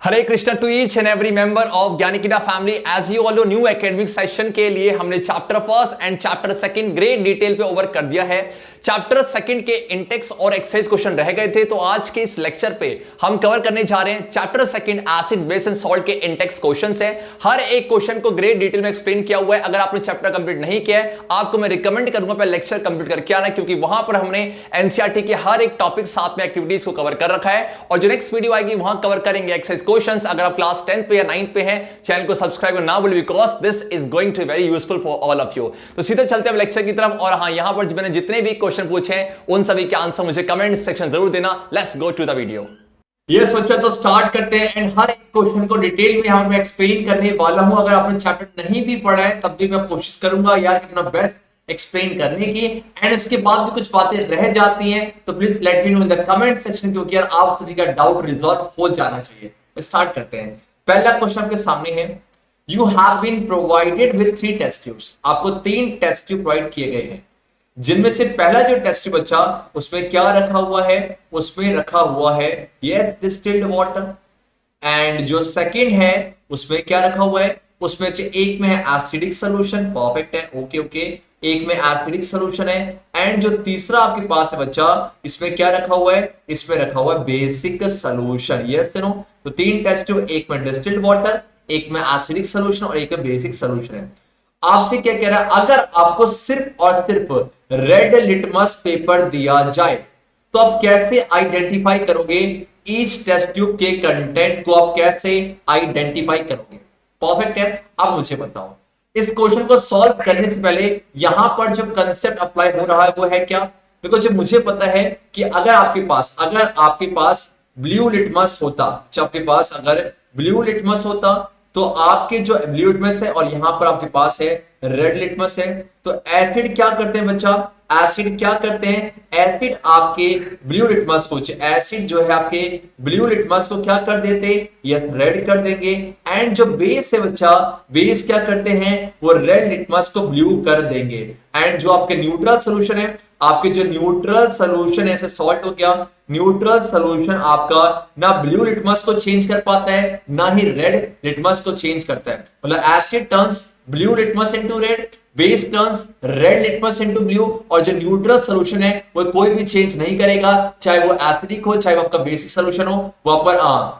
Hare Krishna to each and every member of Gyanikida family. As you all know, new academic session के लिए हमने chapter first and chapter second great detail पे over कर दिया है। Chapter second के intext और एक्सरसाइज क्वेश्चन रह गए थे, तो आज के इस लेक्चर पे हम कवर करने जा रहे हैं chapter second acid base and salt के इंटेक्स क्वेश्चंस है। हर एक क्वेश्चन को ग्रेट डिटेल में एक्सप्लेन किया हुआ है। अगर आपने चैप्टर कंप्लीट नहीं किया है, आपको मैं रिकमेंड करूंगा पहले लेक्चर कंप्लीट करके आना, क्योंकि वहां पर हमने एनसीईआरटी के हर एक टॉपिक साथ में एक्टिविटीज को कवर कर रखा है। और जो नेक्स्ट वीडियो आएगी वहां कवर करेंगे एक्सरसाइज क्वेश्चंस। अगर आप क्लास 10th पे या 9th पे हैं, चैनल को सब्सक्राइब करना ना भूलिए, because this is going to very useful for all of you. तो सीधे चलते हैं लेक्चर की तरफ। और हां, यहां पर मैंने जितने भी क्वेश्चन पूछे हैं उन सभी के आंसर मुझे कमेंट सेक्शन जरूर देना। Let's go to the video. Yes बच्चा, तो स्टार्ट करते हैं एंड हर एक क्वेश्चन को डिटेल में यहां मैं एक्सप्लेन करने वाला हूं। अगर आपने चैप्टर नहीं भी पढ़ा है तब भी मैं कोशिश करूंगा यार अपना बेस्ट एक्सप्लेन करने की। एंड उसके बाद भी कुछ बातें रह जाती हैं तो please let me know in the comment section, क्योंकि यार आप सभी का डाउट रिजॉल्व हो जाना चाहिए। स्टार्ट करते हैं। पहला क्वेश्चन आपके सामने है, you have been provided with 3 test tubes. आपको 3 टेस्ट ट्यूब प्रोवाइड किए गए हैं, जिनमें से पहला जो टेस्ट ट्यूब बच्चा उसमें क्या रखा हुआ है, उसमें रखा हुआ है यस डिस्टिल्ड वाटर। एंड जो सेकंड है उसमें क्या रखा हुआ है, उसमें एक में है एसिडिक सॉल्यूशन। परफेक्ट है, ओके ओके, एक में एसिडिक सॉल्यूशन है। एंड जो तीसरा आपके पास है बच्चा, इसमें क्या रखा हुआ है, इसमें रखा हुआ है बेसिक सॉल्यूशन। यस नो, तो 3 टेस्ट ट्यूब, एक में डिस्टिल्ड वाटर, एक में एसिडिक सॉल्यूशन और एक में बेसिक सॉल्यूशन है। आपसे क्या कह रहा है, अगर आपको सिर्फ और सिर्फ रेड लिटमस पेपर दिया जाए तो आप कैसे आइडेंटिफाई करोगे ईच टेस्ट ट्यूब के कंटेंट को, आप कैसे आइडेंटिफाई करोगे? परफेक्ट है। अब मुझे बताओ, इस क्वेश्चन को सॉल्व करने से पहले यहां पर जो कंसेप्ट अप्लाई हो रहा है वो है क्या? देखो, जब मुझे पता है कि अगर आपके पास ब्लू लिटमस होता, आपके पास अगर ब्लू लिटमस होता तो आपके जो ब्लू लिटमस है और यहां पर आपके पास है रेड लिटमस है, तो एसिड क्या करते हैं बच्चा, एसिड क्या करते हैं, एसिड आपके ब्लू लिटमस को, एसिड जो है आपके ब्लू लिटमस को क्या कर देते, यस रेड कर देंगे। एंड जो बेस है बच्चा, बेस क्या करते हैं, वो रेड लिटमस को ब्लू कर देंगे। एंड जो आपके न्यूट्रल सोल्यूशन है, आपके जो न्यूट्रल सोल्यूशन है, सॉल्ट हो गया, न्यूट्रल सोल्यूशन आपका ना ब्लू लिटमस को चेंज कर पाता है ना ही रेड लिटमस को चेंज करता है। मतलब asset turns blue litmus into red, base turns red litmus into blue, और जो न्यूट्रल सोल्यूशन है वो कोई भी चेंज नहीं करेगा, चाहे वो एसिडिक हो चाहे वो आपका बेसिक सोल्यूशन हो। वहां पर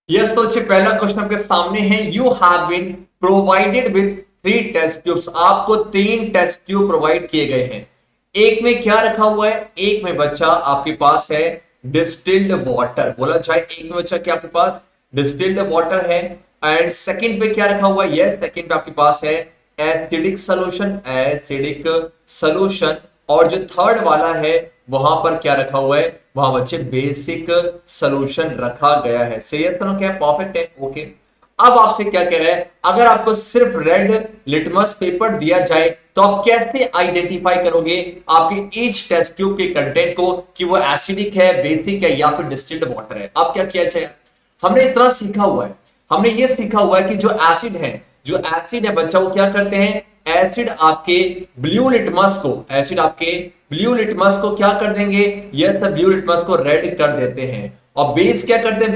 यस, तो अच्छे, पहला क्वेश्चन आपके सामने है, you have been provided with 3 test tubes. आपको 3 टेस्ट ट्यूब प्रोवाइड किए गए हैं। एक में क्या रखा हुआ है, एक में बच्चा आपके पास है डिस्टिल्ड वाटर। बोला जाए एक में बच्चा क्या आपके पास डिस्टिल्ड वाटर है। एंड सेकंड पे क्या रखा हुआ है, यस सेकंड पे आपके पास है एसिडिक सॉल्यूशन, एसिडिक सॉल्यूशन। और जो थर्ड वाला है वहां पर क्या रखा हुआ है, वहां बच्चे बेसिक सॉल्यूशन रखा गया है। सही है, क्या परफेक्ट है, ओके। अब आपसे क्या कह रहा है, अगर आपको सिर्फ रेड लिटमस पेपर दिया जाए तो आप कैसे आइडेंटिफाई करोगे आपके ईच टेस्ट ट्यूब के कंटेंट को कि वो एसिडिक है, बेसिक है या फिर डिस्टिल्ड वाटर है? अब क्या किया जाए, हमने इतना सीखा हुआ है, हमने ये सीखा हुआ है कि जो एसिड है बच्चा, वो क्या करते हैं, एसिड आपके ब्लू लिटमस को क्या कर देंगे, यस ब्लू लिटमस को रेड कर देते हैं। और बेस क्या करते हैं,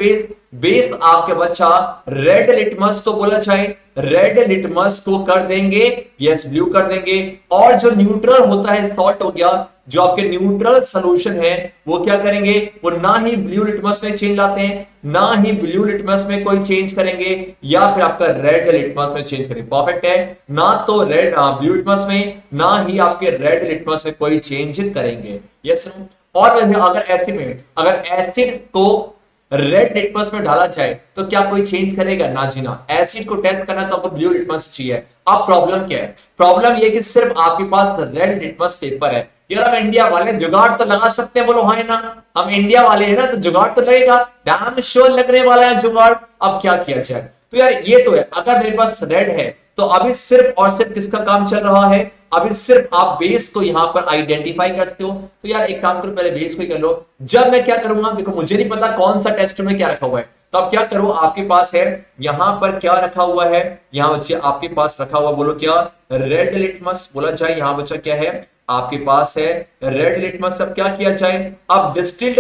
बेस आपके बच्चा रेड लिटमस को, बोला जाए रेड लिटमस को कर देंगे, यस ब्लू कर देंगे। और जो न्यूट्रल होता है, सॉल्ट हो गया, जो आपके न्यूट्रल सॉल्यूशन है वो क्या करेंगे, वो ना ही ब्लू लिटमस में चेंज लाते हैं, ना ही ब्लू लिटमस में कोई चेंज करेंगे, या फिर आपका रेड लिटमस में चेंज करेंगे। परफेक्ट है, ना तो रेड ब्लू लिटमस में, ना ही आपके रेड लिटमस में कोई चेंज करेंगे। यस। और अगर एसिड में, अगर एसिड को रेड लिटमस में डाला जाए तो क्या कोई चेंज करेगा? ना जी ना। एसिड को टेस्ट करना तो आपको ब्लू लिटमस चाहिए। अब प्रॉब्लम क्या है? प्रॉब्लम ये कि सिर्फ आपके पास रेड लिटमस पेपर है। यार हम इंडिया वाले जुगाड़ तो लगा सकते हैं, बोलो हाँ ना, हम इंडिया वाले हैं ना, तो जुगाड़ तो लगेगा, डैम श्योर लगने वाला है जुगाड़। अब क्या किया जाए? तो यार ये तो है, अगर मेरे पास रेड है तो अभी सिर्फ और सिर्फ किसका काम चल रहा है? अभी सिर्फ आप बेस को यहां पर आइडेंटिफाई करते हो। तो यार एक काम करो, पहले बेस को ही कर लो। जब मैं क्या करूंगा, देखो मुझे नहीं पता कौन सा टेस्ट में क्या रखा हुआ है, तो अब क्या करो, आपके पास है यहां पर क्या रखा हुआ है, यहां बच्चे आपके पास रखा हुआ, बोलो क्या? रेड लिटमस बोला जाए। यहां बच्चा क्या है आपके पास है? Red litmus. अब क्या किया जाए? अब डिस्टिल्ड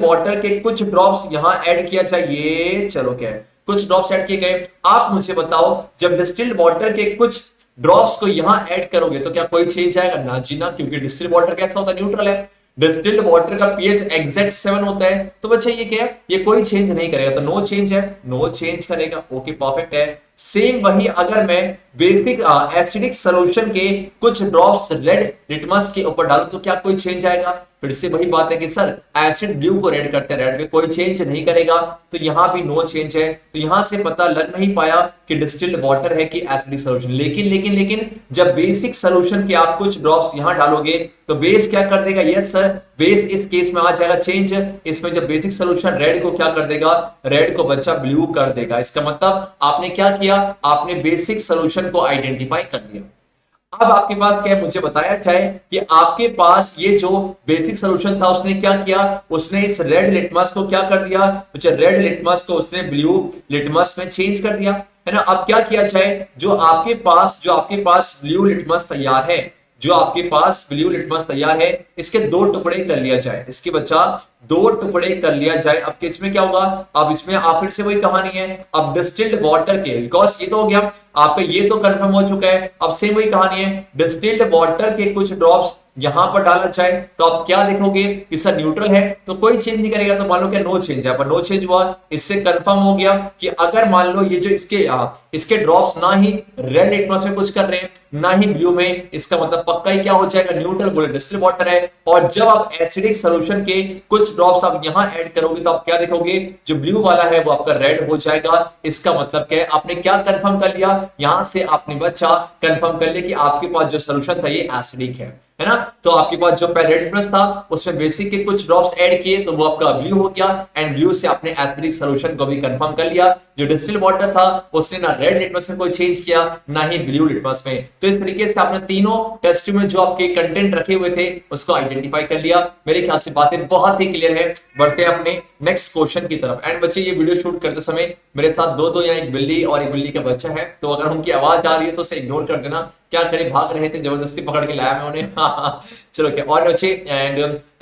वाटर के कुछ ड्रॉप्स यहां ऐड किया जाए। ये चलो क्या है, कुछ ड्रॉप्स ऐड किए गए। आप मुझे बताओ, जब डिस्टिल्ड वाटर के कुछ ड्रॉप्स को यहां ऐड करोगे तो क्या कोई चेंज आएगा? ना जी ना, क्योंकि डिस्टिल्ड वाटर कैसा होता है? न्यूट्रल है। डिस्टिल्ड वाटर का पीएच एग्जैक्ट 7 होता है। तो बच्चा ये क्या है? ये कोई चेंज नहीं करेगा, तो नो चेंज है, नो चेंज करेगा। ओके परफेक्ट है। सेम वही अगर मैं बेसिक एसिडिक सॉल्यूशन के कुछ ड्रॉप्स रेड लिटमस के ऊपर डालूं तो क्या कोई चेंज आएगा? फिर से वही बात है कि सर एसिड ब्लू को रेड करते हैं, रेड में कोई चेंज नहीं करेगा, तो यहां भी नो चेंज है। तो यहां से पता लग नहीं पाया कि डिस्टिल्ड वाटर है कि एसिडिक सॉल्यूशन। लेकिन जब बेसिक सॉल्यूशन के आप कुछ ड्रॉप्स यहां डालोगे तो बेस क्या कर देगा? यस सर, बेस इस केस में आ जाएगा चेंज। इसमें जब बेसिक सॉल्यूशन रेड को क्या कर देगा? रेड को बच्चा ब्लू कर देगा। इसका मतलब आपने क्या किया? आपने बेसिक सॉल्यूशन को आइडेंटिफाई कर लिया। अब आपके पास क्या है, मुझे बताया जाए कि आपके पास ये जो बेसिक सॉल्यूशन था उसने क्या किया? उसने इस रेड लिटमस को क्या कर दिया? रेड लिटमस को उसने ब्लू लिटमस में चेंज कर दिया, है ना। अब क्या किया जाए? जो आपके पास ब्लू लिटमस तैयार है, जो आपके पास ब्लू लिटमस तैयार है, इसके दो टुकड़े कर लिया जाए। इसके बच्चा दो टुकड़े कर लिया जाए। अब किसमें क्या होगा? अब इसमें आखिर से वही कहानी है, अब डिस्टिल्ड वाटर के, बिकॉज ये तो हो गया आपका, ये तो कंफर्म हो चुका है। अब सेम वही कहानी है, डिस्टिल्ड वाटर के कुछ ड्रॉप्स यहां पर डाला जाए तो आप क्या देखोगे कि सर न्यूट्रल है तो कोई चेंज नहीं करेगा। तो मान लो क्या नो चेंज है, पर नो चेंज हुआ, इससे कंफर्म हो गया कि अगर मान लो ये जो इसके ड्रॉप्स ना ही रेड लिटमस में कुछ कर रहे हैं ना ही ब्लू में, इसका मतलब पक्का ही क्या हो जाएगा? न्यूट्रल, बोले डिस्टिल्ड वाटर है। और जब आप एसिडिक सॉल्यूशन के कुछ ड्रॉप्स आप यहां ऐड करोगे तो आप क्या देखोगे? जो ब्लू वाला है वो आपका रेड हो जाएगा। इसका मतलब क्या है? आपने क्या कंफर्म कर लिया? यहां से आपने बच्चा कंफर्म कर लिया कि आपके पास जो सॉल्यूशन था ये एसिडिक है ना। तो आपके पास जो रेड लिटमस था उसमें बेसिक के कुछ ड्रॉप्स ऐड किए तो वो आपका ब्लू हो गया, एंड ब्लू से आपने एसिडिक सॉल्यूशन को भी कंफर्म कर लिया। जो डिस्टिल्ड वाटर था उसने ना रेड लिटमस में कोई चेंज किया ना ही ब्लू लिटमस में। तो इस तरीके से आपने तीनों टेस्ट में जो आपके कंटेंट रखे हुए थे उसको आइडेंटिफाई कर लिया। मेरे ख्याल से बातें बहुत ही क्लियर है। बढ़ते हैं अपने नेक्स्ट क्वेश्चन की तरफ। एंड बच्चे ये वीडियो शूट करते समय मेरे साथ दो यहाँ एक बिल्ली और एक बिल्ली का बच्चा है, तो अगर उनकी आवाज आ रही है तो उसे इग्नोर कर देना। क्या करें, भाग रहे थे, जबरदस्ती पकड़ के लाया मैं उन्हें। चलो क्या और बच्चे,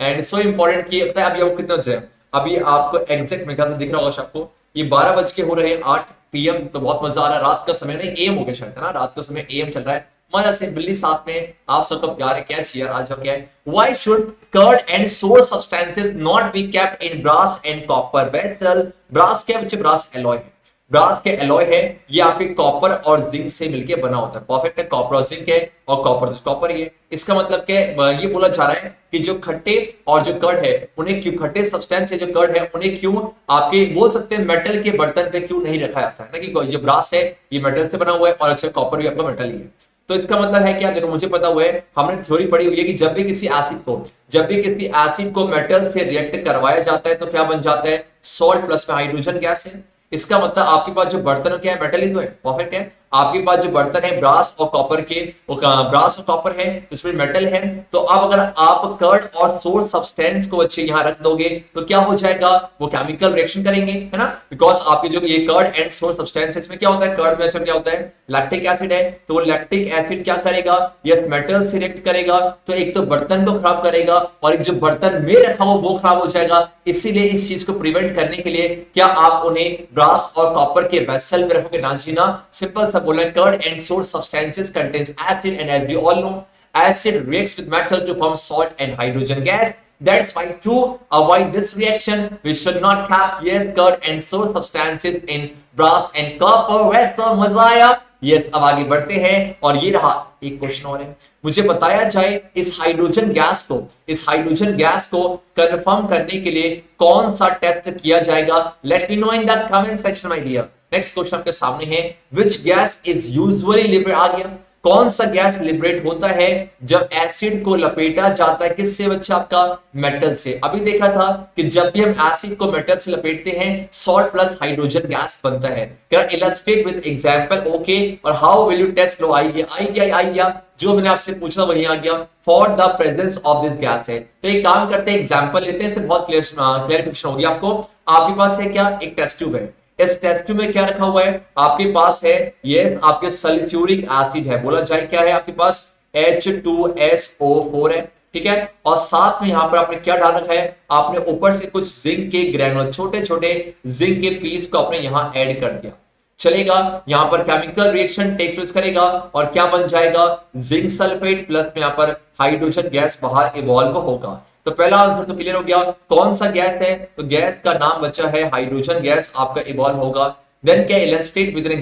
एंड सो इंपॉर्टेंट कि पता है अभी आपको कितना बजे? अभी आपको एग्जैक्ट मेरे ख्याल से दिख रहा होगा आपको, ये 12 बज के हो रहे हैं 8 PM। तो बहुत मजा आ रहा है, रात का समय नहीं AM हो गया शायद, है ना, रात का समय AM चल रहा है। मजा से बिल्ली साथ में, आप सबको प्यार है, क्या चाहिए आज हो क्या है? Why should curd and sour substances not be kept in brass and copper vessel? Brass क्या बच्चे? ब्रास एलॉय है, ब्रास के एलॉय है, ये आपके कॉपर और जिंक से मिलकर बना होता है। परफेक्ट है, कॉपर और जिंक है, और कॉपर तो कॉपर ही है। इसका मतलब क्या है? ये बोला जा रहा है कि जो खट्टे और जो कर्ड है उन्हें क्यों, खट्टे सब्सटेंस है जो कर्ड है उन्हें क्यों आपके बोल सकते हैं मेटल के बर्तन पे क्यों नहीं रखा जाता है ना, कि जो ब्रास है ये मेटल से बना हुआ है और अच्छा कॉपर भी आपका मेटल ही है। तो इसका मतलब है क्या? देखो मुझे पता हुआ है, हमने थ्योरी पढ़ी हुई है कि जब भी किसी एसिड को मेटल से रिएक्ट करवाया जाता है तो क्या बन जाता है? सॉल्ट प्लस में हाइड्रोजन गैस है। इसका मतलब आपके पास जो बर्तन क्या है? मेटल ही तो है। परफेक्ट है, आपके पास जो बर्तन है ब्रास और कॉपर के, ब्रास और कॉपर है, इसमें मेटल है। तो अब अगर आप कर्ड और सोर सब्सटेंस को अच्छे यहां रख दोगे तो क्या हो जाएगा? वो केमिकल रिएक्शन करेंगे, है ना, बिकॉज आपके जो ये कर्ड एंड सोर सब्सटेंस इसमें क्या होता है? कर्ड में अच्छा क्या होता है? लैक्टिक एसिड है। तो वो लैक्टिक एसिड क्या करेगा? यस, मेटल से रिएक्ट करेगा। तो एक तो बर्तन को खराब करेगा और एक जो बर्तन में रखा वो खराब हो जाएगा। इसीलिए इस चीज को प्रिवेंट करने के लिए क्या आप उन्हें ब्रास और कॉपर के वेसल में रखोगे? ना जी ना, सिंपल सा बोला, curd and sour substances contains acid, and as we all know, acid reacts with metal to form salt and hydrogen gas. That's why to avoid this reaction we should not keep, yes, curd and sour substances in brass and copper vessel. मजा आया? Yes, अब आगे बढ़ते हैं और ये रहा एक क्वेश्चन और है, मुझे बताया जाए इस हाइड्रोजन गैस को कंफर्म करने के लिए कौन सा टेस्ट किया जाएगा? Let me know in the comment section my dear. Next question आपके सामने है, which gas is usually liberate, आ गया कौन सा गैस लिबरेट होता है जब एसिड को लपेटा जाता है, किससे बच्चा? आपका मेटल से। अभी देखा था कि जब भी हम एसिड को मेटल से लपेटते हैं सॉल्ट प्लस हाइड्रोजन गैस बनता है। इलस्ट्रेट विद एग्जांपल, ओके, और हाउ विल यू टेस्ट? लो आई गया जो मैंने आपसे पूछा वही आ गया, for the presence of this gas है। तो एक काम करते हैं, एग्जांपल लेते हैं, इससे बहुत क्लियरिफिकेशन होगी आपको। आपके पास है क्या? एक टेस्ट ट्यूब है। इस टेस्ट ट्यूब में क्या रखा हुआ है? आपके पास है ये आपके सल्फ्यूरिक एसिड है, बोला जाए क्या है आपके पास? H2SO4 है, ठीक है। और साथ में यहां पर आपने क्या डाल रखा है? आपने ऊपर से कुछ जिंक के ग्रैनुलर, छोटे छोटे जिंक के पीस को आपने यहां ऐड कर दिया। चलेगा, यहां पर केमिकल रिएक्शन टेक्स प्लेस करेगा और क्या बन जाएगा? जिंक सल्फेट प्लस में यहां पर हाइड्रोजन गैस बाहर इवॉल्व होगा। तो पहला आंसर तो क्लियर हो गया, कौन सा गैस है? तो गैस का नाम बचा है हाइड्रोजन गैस, आपका इवॉल्व होगा। देन क्या? इलस्ट्रेट विद एन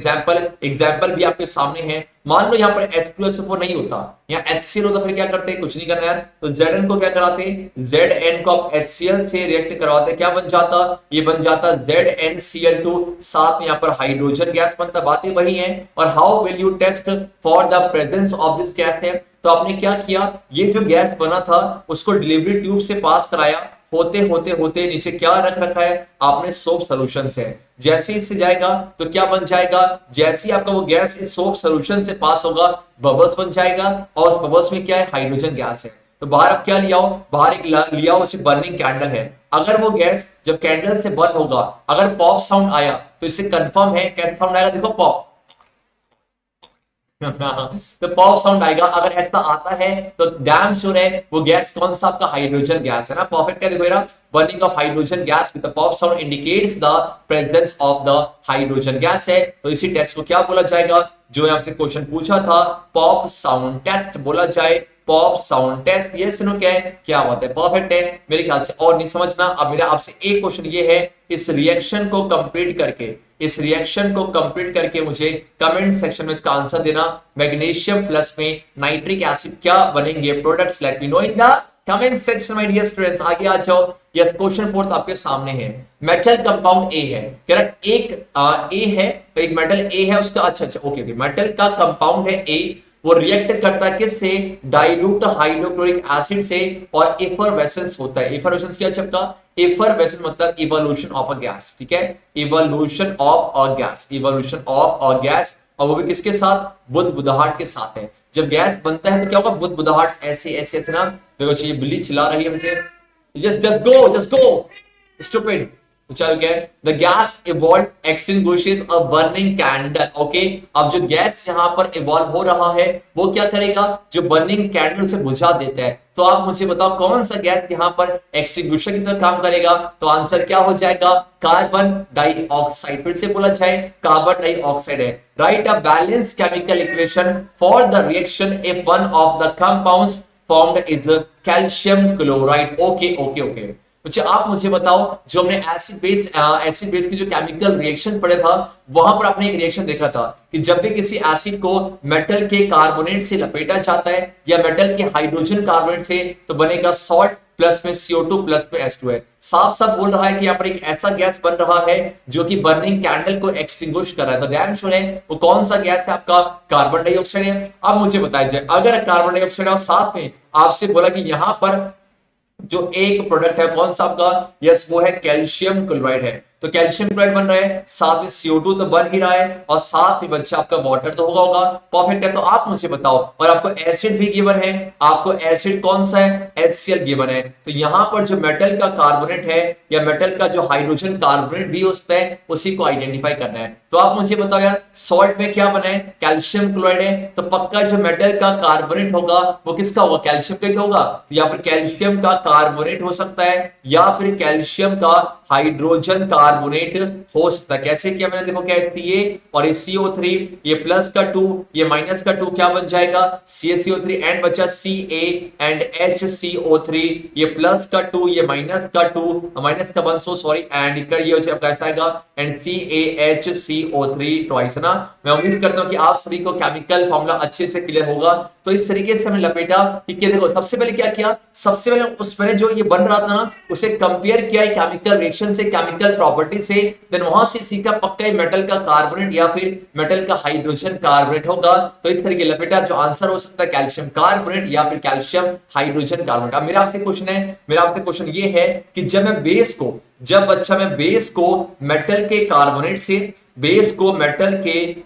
एग्जांपल भी आपके सामने है। मान लो यहाँ पर H2SO4 नहीं होता, यहाँ HCl होता, फिर क्या करते हैं? कुछ नहीं करना यार। तो Zn को क्या कराते हैं? Zn को आप HCl से रिएक्ट करवाते हैं, क्या बन जाता? ये बन जाता ZnCl2, साथ में यहाँ पर हाइड्रोजन गैस बनता, बातें वही हैं। और how will you test for the presence of this gas है? तो आपने क्या किया, ये जो गैस बना था उसको डिलीवरी ट्यूब से पास कराया, होते होते होते नीचे क्या रख रखा है आपने? सोप सॉल्यूशन से। जैसे इससे जाएगा तो क्या बन जाएगा? जैसे आपका वो गैस इस सोप सॉल्यूशन से पास होगा बबल्स बन जाएगा, और उस बबल्स में क्या है? हाइड्रोजन गैस है। तो बाहर आप क्या लिया हो? बाहर एक लिया हो, उसे बर्निंग कैंडल है। अगर वो गैस जब कैंडल से बर्न होगा, अगर पॉप साउंड आया तो इससे कंफर्म है, कैसा साउंड आएगा? देखो पॉप तो पॉप साउंड आएगा। अगर ऐसा आता है तो डैम श्योर है वो गैस कौन सा? आपका हाइड्रोजन गैस है ना। परफेक्ट है, देखो यार, burning of hydrogen gas with the pop sound indicates the presence of the hydrogen gas है। तो इसी टेस्ट को क्या बोला जाएगा? जो आपसे क्वेश्चन पूछा था, पॉप साउंड टेस्ट बोला जाए, पॉप साउंड टेस्ट। ये सुनो क्या है, क्या बात है, परफेक्ट है मेरे ख्याल से। और नहीं समझना, अब मेरा आपसे एक क्वेश्चन ये है, इस रिएक्शन को कंप्लीट करके मुझे कमेंट सेक्शन में इसका आंसर देना। मैग्नीशियम प्लस में नाइट्रिक एसिड क्या बनेंगे products? Let me know in the comment section my dear students. आगे आ जाओ। यस, क्वेश्चन 4 आपके सामने है। मेटल कंपाउंड ए है, कह रहा एक ए है, एक मेटल ए है उसका, अच्छा ओके, मेटल का कंपाउंड है ए, वो रिएक्ट करता है किससे? डाइल्यूट हाइड्रोक्लोरिक एसिड से, और एफरवेसेंस होता है। एफरवेसेंस क्या चपका? एफरवेसेंस मतलब इवोल्यूशन ऑफ अ गैस, ठीक है, इवोल्यूशन ऑफ अ गैस। और वो भी किसके साथ? बुदबुदाहट के साथ है। जब गैस बनता है तो क्या होगा? बुदबुदाहट ऐसे ऐसे ऐसे ना। देखो ये बिल्ली चिल्ला रही है मुझे, just go stupid। चल गए। The gas evolve extinguishes a burning candle. Okay, अब जो गैस यहां पर इवॉल्व हो रहा है वो क्या करेगा? जो बर्निंग कैंडल से बुझा देता है। तो आप मुझे बताओ कौन सा गैस यहां पर एक्सटिंग्विशर की तरह काम करेगा? तो आंसर क्या हो जाएगा? Carbon dioxide. फिर से बोला जाए, कार्बन डाइऑक्साइड है। Right a balance chemical equation for the reaction if one of the compounds formed is calcium chloride. Okay. अच्छा, आप मुझे बताओ, जो हमने एसिड बेस की जो केमिकल रिएक्शंस पढ़े था, वहां पर आपने एक रिएक्शन देखा था कि जब भी किसी एसिड को मेटल के कार्बोनेट से लपेटा जाता है या मेटल के हाइड्रोजन कार्बोनेट से, तो बनेगा सॉल्ट प्लस में CO2 प्लस में H2 है। साफ साफ बोल रहा है कि यहाँ पर एक ऐसा गैस बन रहा है जो कि बर्निंग कैंडल को एक्सटिंग्विश कर रहा है। तो डैम श्योर है वो कौन सा गैस है? आपका कार्बन डाइऑक्साइड है। अब मुझे बताया जाए, अगर कार्बन डाइऑक्साइड और साथ में आपसे बोला कि यहां पर जो एक प्रोडक्ट है कौन सा आपका? यस, वो है कैल्शियम क्लोराइड है। तो कैल्शियम क्लोराइड बन रहा है, साथ में CO2 तो बन ही रहा है, और साथ में बच्चा आपका वाटर तो होगा। परफेक्ट है। तो आप मुझे बताओ, और आपको एसिड भी गिवन है, आपको एसिड कौन सा है? HCl गिवन है। तो यहां पर जो मेटल का कार्बोनेट है या मेटल का जो हाइड्रोजन कार्बोनेट भी होता है, उसी को आइडेंटिफाई करना है। तो आप मुझे बताओ यार, सॉल्ट में क्या बना है? कैल्शियम क्लोराइड है। तो पक्का जो मेटल का कार्बोनेट होगा वो किसका होगा? कैल्शियम का ही होगा। तो यहाँ पर कैल्शियम का कार्बोनेट हो सकता है, या फिर कैल्शियम का हाइड्रोजन कार्बोनेट कार्बोनेट हो सकता है। कैसे किया मैंने, देखो क्या Ca और ये CO3, ये प्लस का 2 ये माइनस का 2 क्या बन जाएगा CaCO3 एंड बचा Ca एंड HCO3, ये प्लस का 2 ये माइनस का 2 माइनस का 1 सो सॉरी एंड ये हो जाएगा कैसा आएगा एंड CaHCO3 ट्वाइस ना। मैं उम्मीद करता हूं कि आप सभी को केमिकल फॉर्मूला अच्छे से क्लियर होगा। तो इस तरीके से हमने लपेटा कि देखो सबसे पहले क्या किया, सबसे पहले उस पहले जो ये बन रहा था ना उसे कंपेयर किया केमिकल रिएक्शन से, केमिकल प्रॉपर्टी से, देन वहां से सीखा पक्का मेटल का कार्बोनेट या फिर मेटल का हाइड्रोजन कार्बोनेट होगा। तो इस तरीके लपेटा, जो आंसर हो सकता है कैल्शियम कार्बोनेट या फिर कैल्शियम हाइड्रोजन कार्बोनेट। अब मेरा आपसे क्वेश्चन ये है कि जब मैं बेस को मेटल के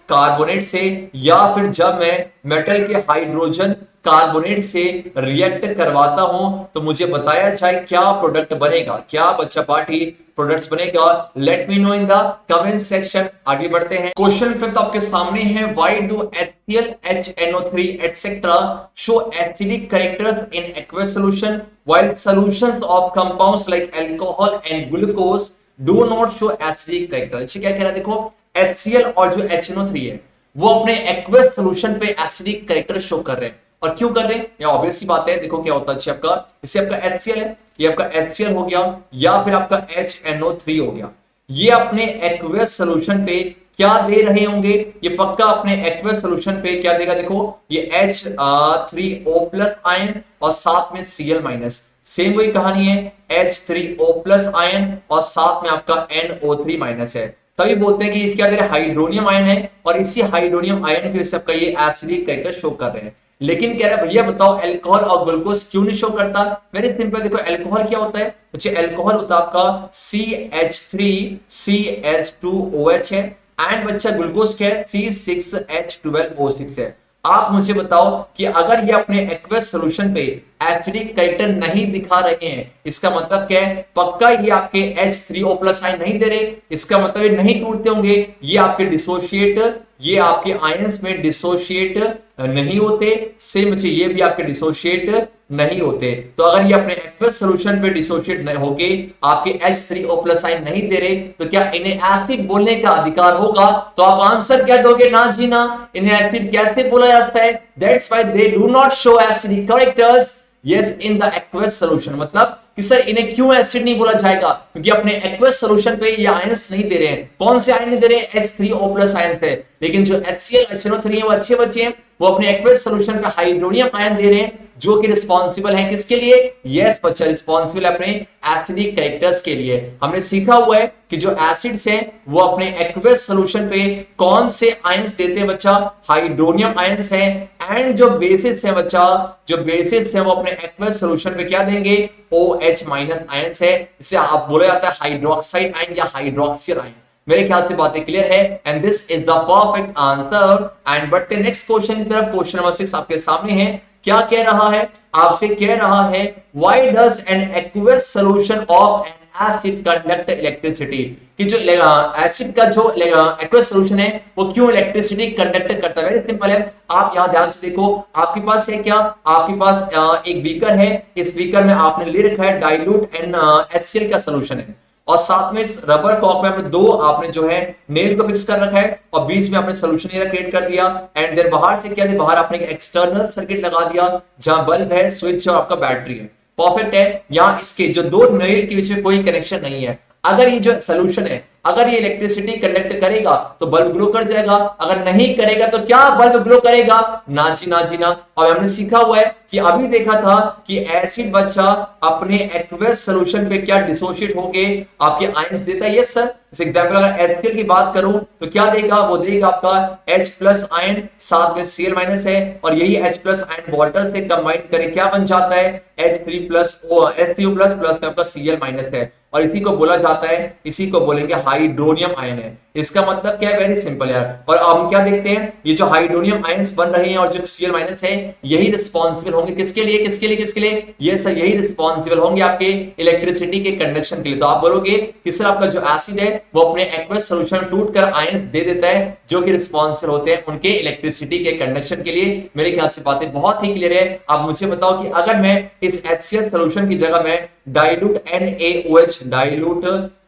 कार्बोनेट से या फिर जब मैं मेटल के हाइड्रोजन कार्बोनेट से रिएक्ट करवाता हूं तो मुझे बताया जाए क्या प्रोडक्ट बनेगा, क्या बच्चा पार्टी प्रोडक्ट्स बनेगा। Late me know in the comment section. आगे बढ़ते हैं, क्वेश्चन फिफ्थ आपके सामने है, why do HCl, HNO3 etcetera show acidic characters in aqueous solution while solutions of compounds like alcohol and glucose do not show acidic character. क्या कह रहा है, देखो HCl और जो HNO3 है वो अपने एक्वस सॉल्यूशन पे एसिडिक कैरेक्टर शो कर रहे हैं। और क्यों कर रहे हैं, ये ऑब्वियस सी बात है। देखो क्या होता है, आपका इससे आपका HCl है, ये आपका HCl हो गया या फिर आपका HNO3 हो गया। ये अपने एक्वस सॉल्यूशन पे क्या दे रहे होंगे, ये पक्का अपने एक्वस सॉल्यूशन पे क्या देगा, देखो ये H3O+ आयन और साथ में Cl माइनस, सेम वही कहानी है H3O+ आयन और साथ में आपका NO3 माइनस है। तभी बोलते हैं कि ये क्या दे रहे हैं, हाइड्रोनियम आयन है और इसी हाइड्रोनियम आयन की वजह से आपका ये एसिडिक कैरेक्टर शो कर रहे हैं। लेकिन कह रहा है भैया बताओ अल्कोहल और ग्लूकोज क्यों नहीं शो करता। वेरी सिंपल, देखो अल्कोहल क्या होता है, बच्चे अल्कोहल होता है आपका CH3CH2OH है एंड बच्चा ग्लूकोज क्या है C6H12O6 है। आप मुझे बताओ कि अगर ये अपने एक्वस सॉल्यूशन पे एसिडिक कैरेक्टर नहीं दिखा रहे हैं, इसका मतलब क्या है, पक्का ये आपके H3O+ आयन नहीं दे रहे, इसका मतलब ये नहीं टूटते होंगे, ये आपके आयंस में डिसोशिएट नहीं होते। सेम बच्चे ये भी आपके डिसोशिएट नहीं होते। तो अगर ये अपने एक्वस सॉल्यूशन पे डिसोशिएट नहीं होके आपके H3O+ आयन नहीं दे रहे तो क्या इन्हें एसिड बोलने का अधिकार होगा। तो आप आंसर क्या दोगे, ना जी ना, इन्हें एसिड कैसे बोला जाता है, that's why they do not show acidic characters yes in the aqueous solution. मतलब कि सर इन्हें क्यों एसिड नहीं बोला जाएगा, क्योंकि अपने एक्वस सॉल्यूशन पे ये आयंस नहीं दे रहे हैं। कौन से आयन नहीं दे रहे हैं, H3O+ आयंस है। लेकिन जो HCl HNO3 है वो अच्छे बच्चे हैं, वो अपने एक्वस सॉल्यूशन पे हाइड्रोनियम आयन दे रहे हैं जो कि रिस्पॉन्सिबल है किसके लिए, यस बच्चा रिस्पॉन्सिबल अपने एसिडिक कैरेक्टर्स के लिए। हमने सीखा हुआ है कि जो एसिड्स हैं वो अपने एक्वस सॉल्यूशन पे कौन से आयंस देते हैं बच्चा, हाइड्रोनियम आयंस हैं। एंड जो बेसिस है बच्चा, जो बेसिस है वो अपने एक्वस सॉल्यूशन पे क्या देंगे, OH- आयंस है। इसे आप बोला जाता है हाइड्रोक्साइड आयन या हाइड्रोक्सिल आयन। मेरे ख्याल से बातें क्लियर है and this is the perfect answer. And बढ़ते नेक्स्ट क्वेश्चन की तरफ। क्वेश्चन नंबर 6 आपके सामने है। क्या कह रहा है, आपसे कह रहा है why does an aqueous solution of N acid conduct electricity, कि जो एसिड का जो एक्वस सॉल्यूशन है वो क्यों इलेक्ट्रिसिटी कंडक्ट करता है। वेरी सिंपल है, आप यहां ध्यान से देखो, आपके पास है क्या, आपके पास एक बीकर है, इस बीकर में आपने ले रखा है डाइल्यूट HCl का सॉल्यूशन है और साथ में इस रबर कॉक में आपने आपने जो है नेल को फिक्स कर रखा है और बीच में आपने सॉल्यूशन एरिया क्रिएट कर दिया। एंड देन बाहर से क्या है, बाहर आपने एक एक्सटर्नल सर्किट लगा दिया जहां बल्ब है, स्विच और आपका बैटरी है। परफेक्ट है। यहां इसके जो दो नेल के बीच में कोई कनेक्शन नहीं है। अगर ये जो सॉल्यूशन है अगर ये इलेक्ट्रिसिटी कंडक्ट करेगा तो बल्ब ग्लो कर जाएगा, अगर नहीं करेगा तो क्या बल्ब ग्लो करेगा, ना जी ना जी ना। और हमने सीखा हुआ है कि अभी देखा था कि एसिड बच्चा अपने एक्वस सॉल्यूशन पे क्या डिसोशिएट होके आपके आयंस देता है। यस सर, इस एग्जांपल अगर HCl की बात करूं तो क्या देगा, वो देगा आपका H+ आयन साथ में Cl- है और यही H+ आयन वाटर से कंबाइन करके क्या बन जाता है, H3O+ प्लस में आपका Cl- है और इसी को बोला जाता है, इसी को बोलेंगे हाइड्रोनियम आयन है। इसका मतलब क्या है, वेरी सिंपल यार। और अब हम क्या देखते हैं, ये जो हाइड्रोनियम आयंस बन रहे हैं और जो Cl माइनस है, यही रिस्पॉन्सिबल होंगे किसके लिए, किसके लिए, किसके लिए, ये सर यही रिस्पॉन्सिबल होंगे आपके इलेक्ट्रिसिटी के कंडक्शन के लिए। तो आप बोलोगे कि सर आपका जो एसिड है वो अपने एक्वस सॉल्यूशन टूट कर आयंस दे देता है जो कि रिस्पॉन्सिबल होते हैं उनके इलेक्ट्रिसिटी के कंडक्शन के लिए। मेरे ख्याल से बातें बहुत ही क्लियर है। आप मुझे बताओ कि अगर मैं इस HCl सॉल्यूशन की जगह में डाइल्यूट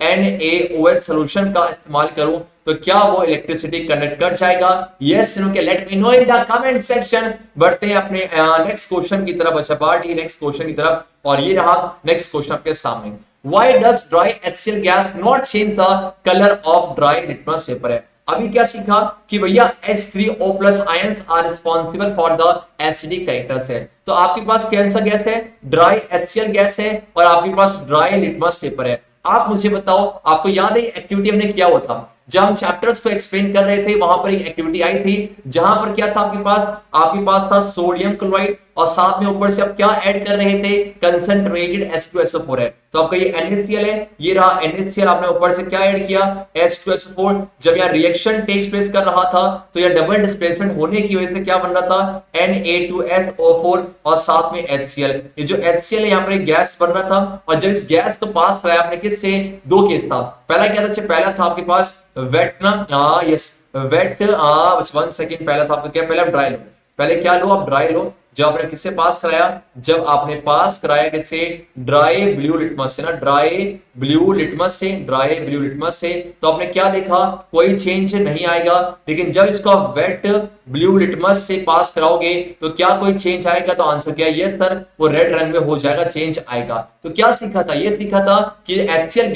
NaOH सॉल्यूशन का इस्तेमाल करूं तो क्या वो इलेक्ट्रिसिटी कंडक्ट कर जाएगा? यस नो के late me know in the comment section. बढ़ते हैं अपने नेक्स्ट क्वेश्चन की तरफ। अच्छा पार्ट ये नेक्स्ट क्वेश्चन की तरफ, और ये रहा नेक्स्ट क्वेश्चन आपके सामने। Why does dry HCl gas not change the color of dry litmus paper? है अभी क्या सीखा कि भैया H3O plus ions are responsible for the acidic characters है। तो आपके पास कौन सा गैस है, ड्राई HCl गैस है, और आपके पास ड्राई लिटमस पेपर है। आप मुझे बताओ, आपको याद है एक्टिविटी हमने किया हुआ था जब हम चैप्टर्स को एक्सप्लेन कर रहे थे, वहां पर एक एक्टिविटी आई थी जहां पर क्या था आपके पास था सोडियम क्लोराइड और साथ में ऊपर से आप क्या ऐड कर रहे थे, कंसंट्रेटेड H2SO4 है। तो आपका ये NaCl है, ये रहा NaCl, आपने ऊपर से क्या ऐड किया, H2SO4। जब यहाँ रिएक्शन टेक्स प्लेस कर रहा था तो यह डबल डिस्प्लेसमेंट होने की वजह से क्या बन रहा था, Na2SO4 और साथ में HCl। ये जो HCl है यहाँ पर एक गैस बन रहा था, और जब इस गैस को पास कराया आपने किससे, दो केस था। पहला क्या था, पहला था आपके पास वेट ना, यस वेट, 1 सेकेंड, पहला था आपका क्या, पहले आप ड्राई लो, पहले क्या लो आप ड्राई लो। जब आपने किससे पास कराया, जब आपने पास कराया किससे, ड्राई ब्लू लिटमस से ना, ड्राई ब्लू लिटमस से, ड्राई ब्लू लिटमस से। तो आपने क्या देखा, कोई चेंज नहीं आएगा। लेकिन जब इसको आप वेट ब्लू लिटमस से पास कराओगे तो क्या कोई चेंज आएगा? तो आंसर क्या है, यस सर, वो रेड रंग में हो जाएगा, चेंज आएगा। तो क्या सीखा था, ये सीखा था कि HCl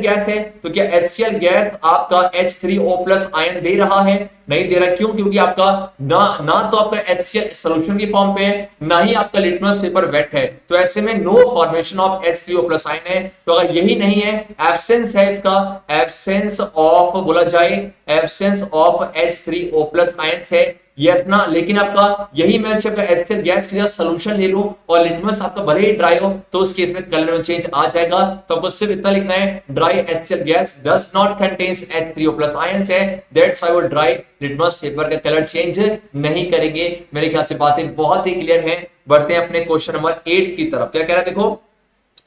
गैस है, तो क्या HCl गैस आपका H3O प्लस आयन दे रहा है? नहीं दे रहा। क्यों? क्योंकि आपका ना तो आपका HCl सॉल्यूशन की फॉर्म पे है, ना ही आपका लिटमस पेपर वेट है। तो ऐसे में no formation of H3O plus ion है। तो अगर यही नहीं है, एब्सेंस है इसका, एब्सेंस ऑफ बोला जाए, absence of H3O plus ion है, यस ना। लेकिन आपका यही मैच आपका HCl गैस की जगह सॉल्यूशन ले लो और लिटमस आपका भले ही ड्राई हो तो उस केस में कलर में चेंज आ जाएगा। तो आपको सिर्फ इतना लिखना है, dry HCl gas does not contains H3O plus ions है, दैट्स व्हाई वो ड्राई लिटमस पेपर का कलर चेंज नहीं करेंगे। मेरे ख्याल से बातें बहुत ही क्लियर है। बढ़ते हैं अपने क्वेश्चन नंबर 8 की तरफ। क्या कह रहा है, देखो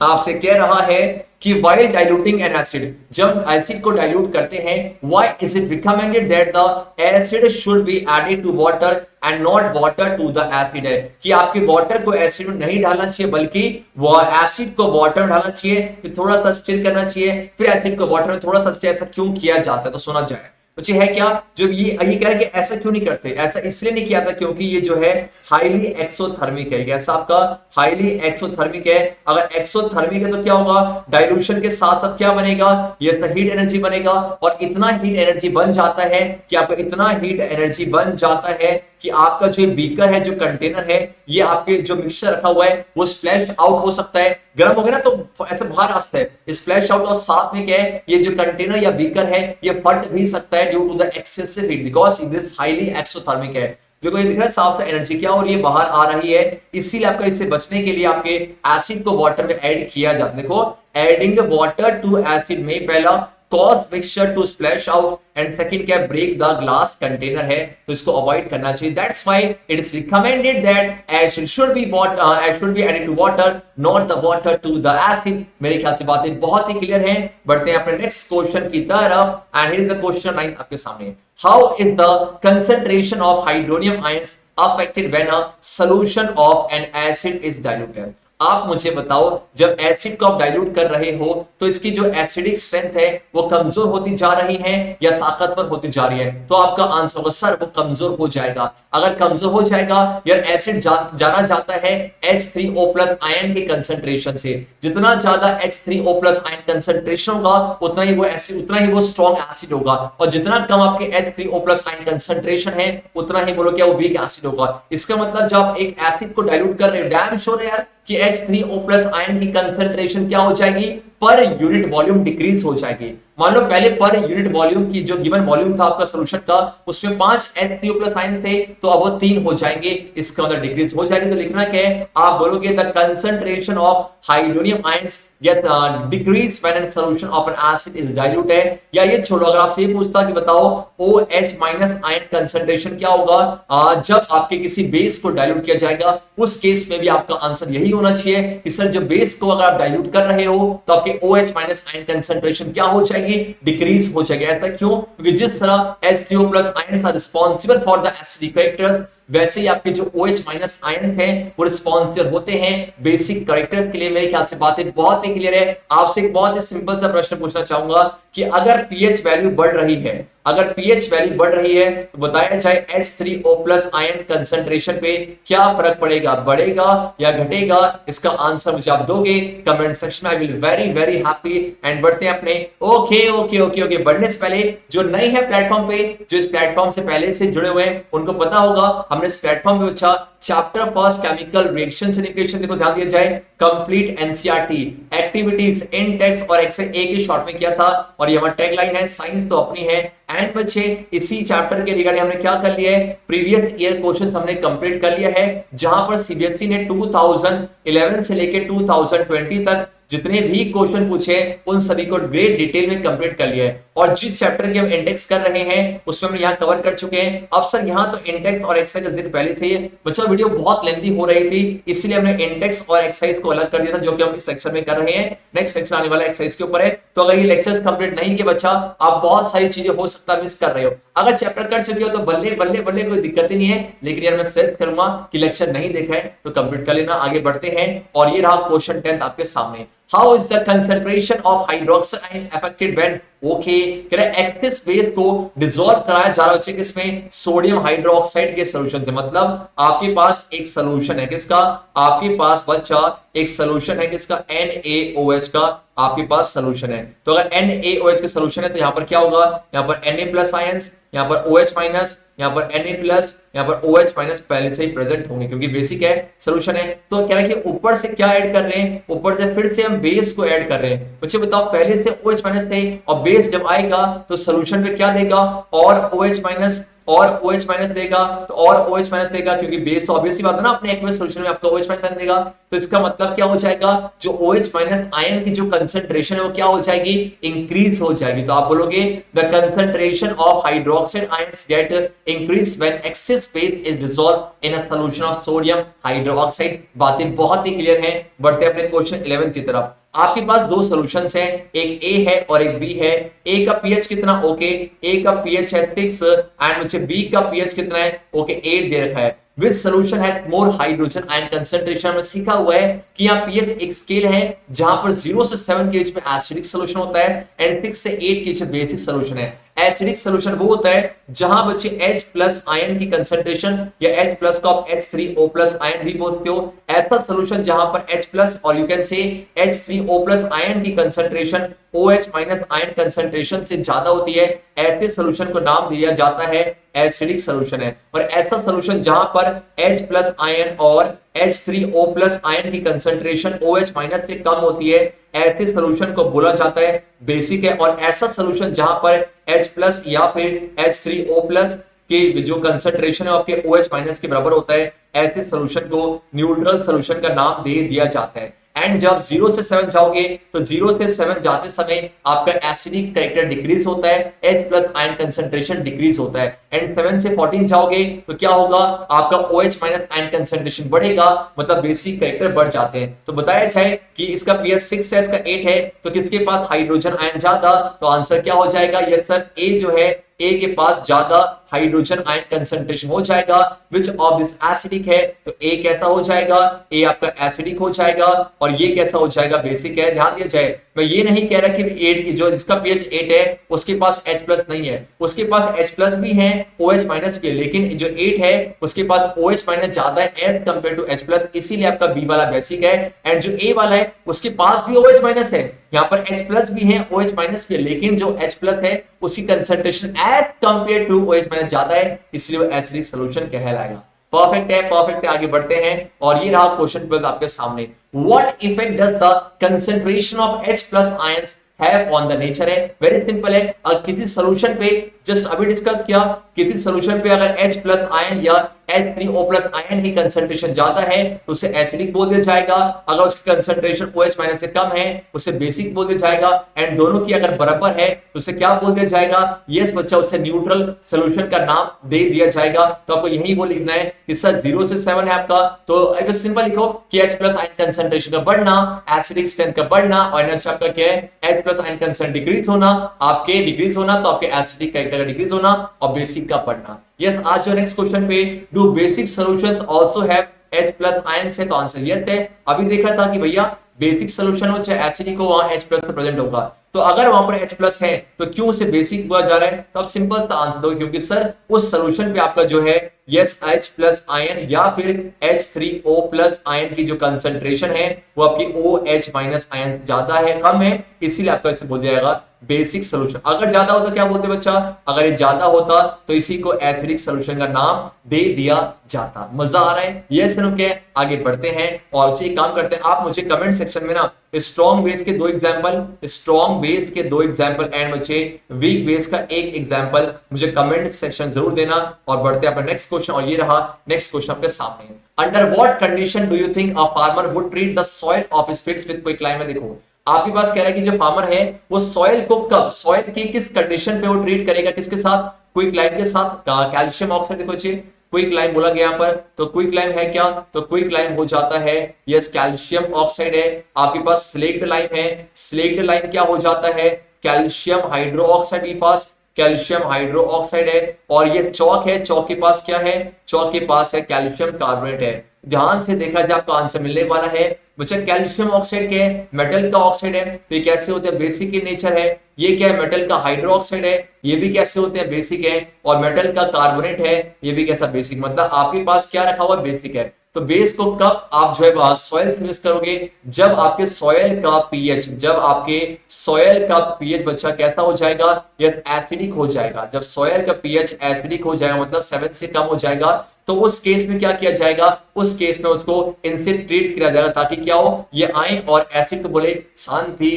आपसे कह रहा है कि while diluting an acid, जब एसिड को डाइल्यूट करते हैं, why is it recommended that the acid should be added to water and not water to the acid? है कि आपके वाटर को एसिड में नहीं डालना चाहिए बल्कि वो एसिड को वाटर में डालना चाहिए, फिर थोड़ा सा स्टिर करना चाहिए, फिर एसिड को वाटर में थोड़ा सा स्टिर। ऐसा क्यों किया जाता है? तो सुना जाए बच्चे है क्या, जो ये कह रहे हैं कि ऐसा क्यों नहीं करते, ऐसा इसलिए नहीं किया था क्योंकि ये जो है हाईली एक्सोथर्मिक है। कैसा आपका हाईली एक्सोथर्मिक है। अगर एक्सोथर्मिक है तो क्या होगा, डाइल्यूशन के साथ साथ क्या बनेगा, ये हीट एनर्जी बनेगा। और इतना हीट एनर्जी बन जाता है कि आपका इतना हीट एनर्जी बन जाता है कि आपका जो बीकर है, जो कंटेनर है, ये आपके जो मिक्सचर रखा हुआ है वो स्प्लैश आउट हो सकता है। गर्म हो गया ना तो ऐसे बाहर आ सकता है स्प्लैश आउट। और साथ में क्या है, ये जो कंटेनर या बीकर है ये फट भी सकता है due to the excessive heat because this highly exothermic है। देखो ये दिख रहा है साफ से एनर्जी क्या और ये बाहर आ रही है। इसीलिए आपका इससे बचने के लिए आपके एसिड को वाटर में ऐड किया जाता है। देखो एडिंग वाटर टू एसिड में पहला cause mixture to splash out and second क्या break the glass container है, तो इसको अवॉइड करना चाहिए। That's why it is recommended that acid should be added to water, not the water to the acid। मेरे ख्याल से बातें बहुत ही क्लियर हैं। बढ़ते हैं अपने नेक्स्ट क्वेश्चन की तरफ and here is the question 9 आपके सामने। How is the concentration of hydronium ions affected when a solution of an acid is diluted? आप मुझे बताओ, जब एसिड को आप डाइल्यूट कर रहे हो तो इसकी जो एसिडिक स्ट्रेंथ है वो कमजोर होती जा रही है या ताकतवर होती जा रही है? तो आपका आंसर होगा सर वो कमजोर हो जाएगा। अगर कमजोर हो जाएगा यार, एसिड जाना जाता है H3O प्लस आयन के कंसंट्रेशन से। जितना ज्यादा H3O प्लस आयन कंसंट्रेशन होगा उतना ही वो एसिड, उतना ही वो स्ट्रॉन्ग एसिड होगा। और जितना कम आपके H3O प्लस आयन कंसंट्रेशन है उतना ही बोलो क्या वो वीक एसिड होगा। इसका मतलब जब आप एक एसिड को डाइल्यूट कर रहे हो, डैम श्योर है यार कि H3O प्लस आयन की कंसंट्रेशन क्या हो जाएगी, पर यूनिट वॉल्यूम डिक्रीज हो जाएगी। मान लो पहले पर यूनिट वॉल्यूम की जो गिवन वॉल्यूम था आपका सॉल्यूशन का, उसमें 5 H3O+ आयन थे, तो अब वो 3 हो जाएंगे, इसका मतलब डिक्रीज हो जाएगी। तो लिखना क्या है, आप बोलोगे the concentration of hydronium ions decrease when solution of N acid is diluted. या ये छोड़ो, अगर आपसे ये पूछता कि बताओ OH- आयन कंसंट्रेशन क्या होगा जब आपके किसी बेस को डाइल्यूट किया जाएगा, उस केस में भी आपका आंसर यही होना चाहिए कि सर जो बेस को अगर आप डाइल्यूट कर रहे हो तो आपके OH- आयन कंसंट्रेशन क्या हो जाएगी, डिक्रीज हो जाएगी। ऐसा क्यों? क्योंकि जिस तरह H3O+ ions are responsible for the acidic characters, वैसे ही आपके जो OH- आयन थे वो रिस्पांसिबल होते हैं बेसिक कैरेक्टर्स के लिए। मेरे ख्याल से बातें बहुत ही क्लियर है। आपसे एक बहुत ही सिंपल सा प्रश्न पूछना चाहूंगा कि अगर पीएच वैल्यू बढ़ रही है, अगर पीएच वैल्यू बढ़ रही है तो बताया जाए H3O+ आयन कंसंट्रेशन पे क्या फर्क पड़ेगा, बढ़ेगा या घटेगा? इसका आंसर मुझे आप दोगे कमेंट सेक्शन में। I will very very happy. And बढ़ते हैं अपने ओके ओके ओके ओके बढ़ने से पहले जो नए हैं प्लेटफॉर्म पे, जो इस प्लेटफॉर्म से पहले से जुड़े हुए हैं, उनको पता होगा हमने इस प्लेटफॉर्म पे अच्छा chapter first chemical reactions and equation, देखो ध्यान दिया जाए, complete NCERT activities in text और एक्सेल ए के शॉर्ट में किया था। और ये हमारा टैगलाइन है, साइंस तो अपनी है। एंड बच्चे इसी चैप्टर के रिगार्डिंग हमने क्या कर लिया है, प्रीवियस ईयर क्वेश्चंस हमने कंप्लीट कर लिया है, जहां पर सीबीएसई ने 2011 से लेकर 2020 तक जितने भी क्वेश्चन पूछे उन सभी को ग्रेट डिटेल में कंप्लीट कर लिया है। और जिस चैप्टर के हम इंडेक्स कर रहे हैं उसमें हम यहां कवर कर चुके हैं। अब सर यहां तो इंडेक्स और एक्सरसाइज का जिक्र पहले से ही है, बच्चा वीडियो बहुत लेंथी हो रही थी, इसलिए हमने इंडेक्स और एक्सरसाइज को अलग कर दिया था, जो कि हम इस लेक्चर में कर रहे हैं। नेक्स्ट लेक्चर आने वाला एक्सरसाइज के ऊपर है। तो अगर ये लेक्चर्स कंप्लीट नहीं किए बच्चा, आप बहुत सारी चीजें हो सकता है मिस कर रहे हो। अगर चैप्टर कर चुके हो तो बल्ले बल्ले बल्ले, कोई दिक्कत ही नहीं है। लेकिन यार मैं सजेस्ट करूंगा कि लेक्चर नहीं देखा है तो कंप्लीट कर लेना। आगे बढ़ते हैं और ये रहा क्वेश्चन 10 आपके सामने। How is the concentration of hydroxide ion affected when okay कह रहा है एक्सेस बेस को डिसॉल्व कराया जा रहा है किसमें, सोडियम हाइड्रोक्साइड के सॉल्यूशन से। मतलब आपके पास एक सॉल्यूशन है किसका, आपके पास बच्चा एक सॉल्यूशन है किसका, NaOH का आपके पास सॉल्यूशन है। तो अगर NaOH के सॉल्यूशन है तो यहां पर क्या होगा, यहां पर Na+ आयंस, यहां पर OH-, यहां पर Na+, यहां पर OH- पहले से ही प्रेजेंट होंगे क्योंकि बेसिक है, सॉल्यूशन है। तो कह रहा है कि ऊपर से क्या ऐड कर रहे हैं, ऊपर से फिर से हम बेस को ऐड कर रहे हैं। बच्चे बताओ पहले से OH- थे और बेस जब आएगा तो सॉल्यूशन पे क्या देगा, और OH- और OH- देगा, तो और OH- देगा क्योंकि बेस तो ऑब्वियस सी बात है ना, अपने एक्वस सॉल्यूशन में आपका OH- देगा। तो इसका मतलब क्या हो जाएगा, जो OH- आयन की जो कंसंट्रेशन है वो क्या हो जाएगी, इंक्रीज हो जाएगी। तो आप बोलोगे the concentration of hydroxide ions get increase when excess base is dissolve in a solution of sodium hydroxide. बातें बहुत ही क्लियर हैं। बढ़ते हैं अपने क्वेश्चन 11 की तरफ। आपके पास दो सॉल्यूशंस हैं, एक ए है और एक बी है। ए का पीएच कितना, ओके ए का पीएच है 6 एंड मुझे बी का पीएच कितना है, ओके 8 दे रखा है। Which solution has more hydrogen ion concentration? में सीखा हुआ है कि यहाँ पीएच एक स्केल है जहां पर 0 से 7 के बीच में एसिडिक सॉल्यूशन होता है एंड 6 से 8 के बीच में बेसिक सॉल्यूशन है। एसिडिक सॉल्यूशन वो होता है जहां बच्चे H+ आयन की कंसंट्रेशन या H+ को आप H3O+ आयन भी बोलते हो। ऐसा सॉल्यूशन जहां पर H+ और you can say H3O+ ion की कंसंट्रेशन OH- आयन कंसंट्रेशन से ज्यादा होती है, ऐसे सॉल्यूशन को नाम दिया जाता है एसिडिक सॉल्यूशन है। और ऐसा सॉल्यूशन जहां पर H+ आयन और H3O+ आयन की कंसंट्रेशन OH- से कम होती है, ऐसे सॉल्यूशन को बोला जाता है बेसिक है। और ऐसा सॉल्यूशन जहां पर H+ या फिर H3O+ की जो कंसंट्रेशन है आपके OH- के बराबर होता है, ऐसे सॉल्यूशन को न्यूट्रल सॉल्यूशन का नाम दे दिया जाता है। एंड जब 0 से 7 जाओगे तो 0 से 7 जाते समय आपका एसिडिक कैरेक्टर डिक्रीज होता है, H+ आयन कंसंट्रेशन डिक्रीज होता है। एंड 7 से 14 जाओगे तो क्या होगा, आपका OH- आयन कंसंट्रेशन बढ़ेगा, मतलब बेसिक कैरेक्टर बढ़ जाते हैं। तो बताया जाए कि इसका पीएच 6 है, इसका 8 है, तो किसके पास हाइड्रोजन आयन ज्यादा, तो आंसर क्या हो जाएगा, यस सर ए जो है, ए के पास ज्यादा हाइड्रोजन आयन कंसंट्रेशन हो जाएगा। विच ऑफ दिस एसिडिक है, तो ए कैसा हो जाएगा, ए आपका एसिडिक हो जाएगा और ये कैसा हो जाएगा, बेसिक है। ध्यान दिया जाए मैं ये नहीं कह रहा कि 8 जो जिसका पीएच 8 है उसके पास H+ नहीं है, उसके पास H+ भी है, OH- भी है, लेकिन जो 8 है उसके पास OH- ज्यादा है एज कंपेयर टू H+, इसीलिए आपका बी वाला बेसिक है। एंड जो ए वाला है उसके पास भी OH- है, यहाँ पर H+ भी है, OH- भी है, लेकिन जो H+ है उसकी concentration as compare to OH- ज्यादा है, इसलिए वो एसिडिक सॉल्यूशन कहलाएगा। परफेक्ट है, परफेक्ट है। आगे बढ़ते हैं और ये रहा क्वेश्चन 12 आपके सामने। What effect does the concentration of H plus ions have on the nature? है वेरी सिंपल है। अगर किसी सॉल्यूशन पे, जस्ट अभी डिस्कस किया, किसी सॉल्यूशन पे अगर H प्लस आयन या H3O प्लस आयन की कंसंट्रेशन ज्यादा है तो उसे एसिडिक बोल दिया जाएगा। अगर उसकी कंसंट्रेशन OH माइनस से कम है उसे बेसिक बोल दिया जाएगा। एंड दोनों की अगर बराबर है तो उसे क्या बोल दिया जाएगा? यस बच्चा, उसे न्यूट्रल सॉल्यूशन का नाम दे दिया जाएगा। तो आपको यही वो लिखना है कि सर 0 से 7 है आपका, तो अगर सिंपल लिखो कि H प्लस आयन कंसंट्रेशन का बढ़ना, एसिडिक स्ट्रेंथ का बढ़ना, और एनएच आपका क्या है? H plus ion concentration decrease होना, आपके डिक्रीज होना तो आपके एसिडिक कैरेक्टर का डिक्रीज होना और बेसिक का बढ़ना। यस, आज जो नेक्स्ट क्वेश्चन पे, do basic solutions also have H plus ions है, तो आंसर यस है। अभी देखा था कि भैया बेसिक सॉल्यूशन हो चाहे एसिडिक हो वहां H प्लस प्रेजेंट होगा, तो अगर वहां पर H प्लस है तो क्यों उसे बेसिक बोला जा रहा है? तो आप सिंपल सा आंसर दो, क्योंकि सर उस सॉल्यूशन पे आपका जो है यस H प्लस आयन या फिर H3O प्लस आयन की जो कंसंट्रेशन है वो आपकी OH माइनस आयन ज्यादा है, कम है, इसीलिए आपको इसे बोल दिया जाएगा बेसिक सॉल्यूशन। अगर ज्यादा होता क्या बोलते बच्चा? अगर ये ज्यादा होता तो इसी को एसिडिक सॉल्यूशन का नाम दे दिया जाता। मजा आ रहा है? यस के आगे बढ़ते हैं और एक काम करते हैं, आप मुझे कमेंट सेक्शन में ना स्ट्रॉन्ग बेस के 2 एग्जांपल, स्ट्रॉन्ग बेस के 2 एग्जांपल एंड बच्चे वीक बेस का 1 एग्जांपल मुझे कमेंट सेक्शन जरूर देना। और बढ़ते हैं अपने नेक्स्ट क्वेश्चन, और ये रहा नेक्स्ट क्वेश्चन आपके सामने। Under what condition do you think a farmer would treat the soil of his fields with quicklime? में देखो आपके पास कह रहा है कि जो फार्मर है वो सॉइल को कब, सॉइल की किस कंडीशन पे वो ट्रीट करेगा, किसके साथ? क्विकलाइम के साथ। कैल्शियम ऑक्साइड देखो जी, क्विकलाइम बोला गया यहाँ पर, तो क्विकलाइम है क्या? तो क्विकलाइम हो जाता है यस कैल्शियम ऑक्साइड है। आपके पास स्लेक्ड लाइम है, स्लेक्ड लाइम क्या हो जाता है? कैल्शियम हाइड्रो ऑक्साइड के पास कैल्शियम हाइड्रो ऑक्साइड है। और ये चौक है, चौक के पास क्या है? चौक के पास है कैल्शियम कार्बोनेट है। ध्यान से देखा जाए आपको आंसर मिलने वाला है। बच्चा कैल्शियम ऑक्साइड क्या है? मेटल का ऑक्साइड है, तो ये कैसे होते हैं? बेसिक इन नेचर है। ये क्या है? मेटल का हाइड्रो ऑक्साइड है, ये भी कैसे होते हैं? बेसिक है। और मेटल का कार्बोनेट है, ये भी कैसा? बेसिक। मतलब आपके पास क्या रखा हुआ? बेसिक है। तो बेस को कब आप जो है सॉइल से मिक्स करोगे? जब आपके सॉइल का पीएच, जब आपके सॉइल का पीएच बच्चा कैसा हो जाएगा? यस एसिडिक हो जाएगा। जब सॉइल का पीएच एसिडिक हो जाएगा मतलब 7 से कम हो जाएगा, तो उस केस में क्या किया जाएगा? उस केस में उसको इनसे ट्रीट किया जाएगा ताकि क्या हो? ये आए और एसिड को बोले शांति